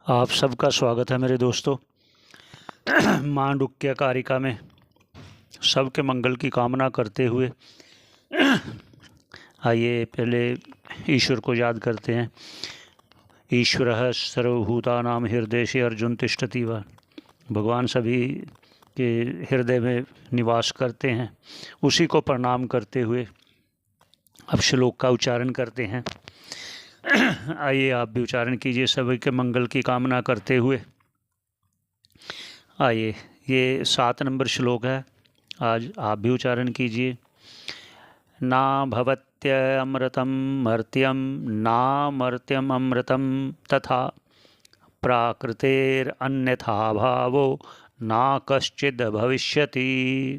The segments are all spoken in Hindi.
आप सबका स्वागत है मेरे दोस्तों। मांडुक्य कारिका में सबके मंगल की कामना करते हुए आइए पहले ईश्वर को याद करते हैं। ईश्वरः सर्वभूतानां हृदयेषु अर्जुन तिष्ठति वा। भगवान सभी के हृदय में निवास करते हैं, उसी को प्रणाम करते हुए अब श्लोक का उच्चारण करते हैं। आइए आप भी उच्चारण कीजिए सभी के मंगल की कामना करते हुए। आइए, ये 7 नंबर श्लोक है, आज आप भी उच्चारण कीजिए। ना भवत्य अमृतम मर्त्यम ना मर्त्यम अमृतम तथा प्राकृतेर अन्यथा भावो ना कश्चिद भविष्यति।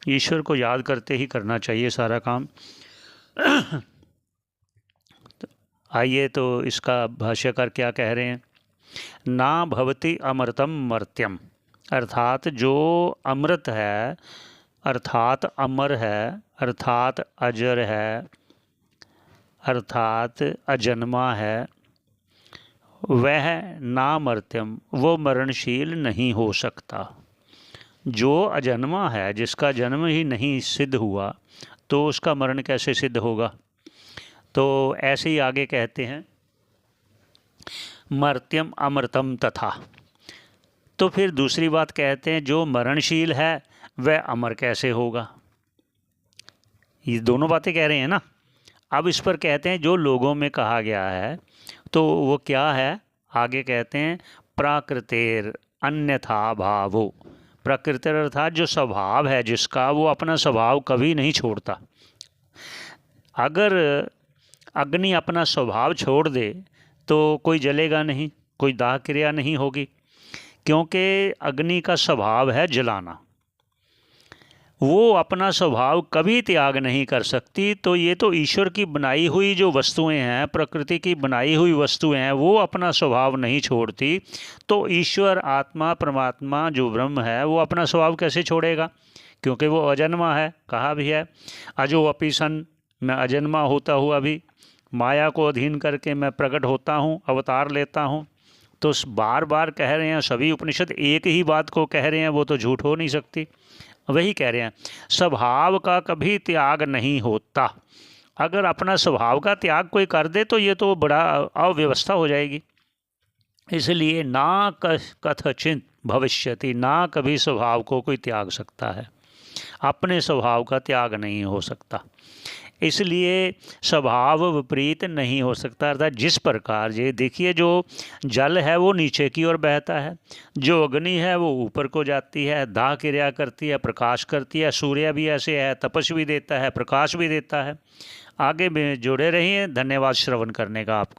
ईश्वर को याद करते ही करना चाहिए सारा काम। आइए तो इसका भाष्यकार क्या कह रहे हैं। ना भवति अमृतम मर्त्यम, अर्थात जो अमृत है, अर्थात अमर है, अर्थात अजर है, अर्थात अजन्मा है, वह ना मर्त्यम, वो मरणशील नहीं हो सकता। जो अजन्मा है, जिसका जन्म ही नहीं सिद्ध हुआ, तो उसका मरण कैसे सिद्ध होगा। तो ऐसे ही आगे कहते हैं मर्त्यम अमृतम तथा। तो फिर दूसरी बात कहते हैं जो मरणशील है वह अमर कैसे होगा। ये दोनों बातें कह रहे हैं ना। अब इस पर कहते हैं जो लोगों में कहा गया है तो वो क्या है। आगे कहते हैं प्राकृतेर अन्यथा भावो। प्रकृति अर्थात जो स्वभाव है जिसका, वो अपना स्वभाव कभी नहीं छोड़ता। अगर अग्नि अपना स्वभाव छोड़ दे तो कोई जलेगा नहीं, कोई दाह क्रिया नहीं होगी, क्योंकि अग्नि का स्वभाव है जलाना। वो अपना स्वभाव कभी त्याग नहीं कर सकती। तो ये तो ईश्वर की बनाई हुई जो वस्तुएं हैं, प्रकृति की बनाई हुई वस्तुएं हैं, वो अपना स्वभाव नहीं छोड़ती। तो ईश्वर आत्मा परमात्मा जो ब्रह्म है वो अपना स्वभाव कैसे छोड़ेगा, क्योंकि वो अजन्मा है। कहा भी है अजो अपि सन, मैं अजन्मा होता हुआ भी माया को अधीन करके मैं प्रकट होता हूँ, अवतार लेता हूँ। तो बार बार कह रहे हैं सभी उपनिषद, एक ही बात को कह रहे हैं, वो तो झूठ हो नहीं सकती। वही कह रहे हैं स्वभाव का कभी त्याग नहीं होता। अगर अपना स्वभाव का त्याग कोई कर दे तो ये तो बड़ा अव्यवस्था हो जाएगी। इसलिए ना कथचित भविष्यति, ना कभी स्वभाव को कोई त्याग सकता है, अपने स्वभाव का त्याग नहीं हो सकता। इसलिए स्वभाव विपरीत नहीं हो सकता। अर्थात जिस प्रकार ये देखिए, जो जल है वो नीचे की ओर बहता है, जो अग्नि है वो ऊपर को जाती है, दाह क्रिया करती है, प्रकाश करती है। सूर्य भी ऐसे है, तपश भी देता है, प्रकाश भी देता है। आगे में जुड़े रहिए। धन्यवाद श्रवण करने का आपका।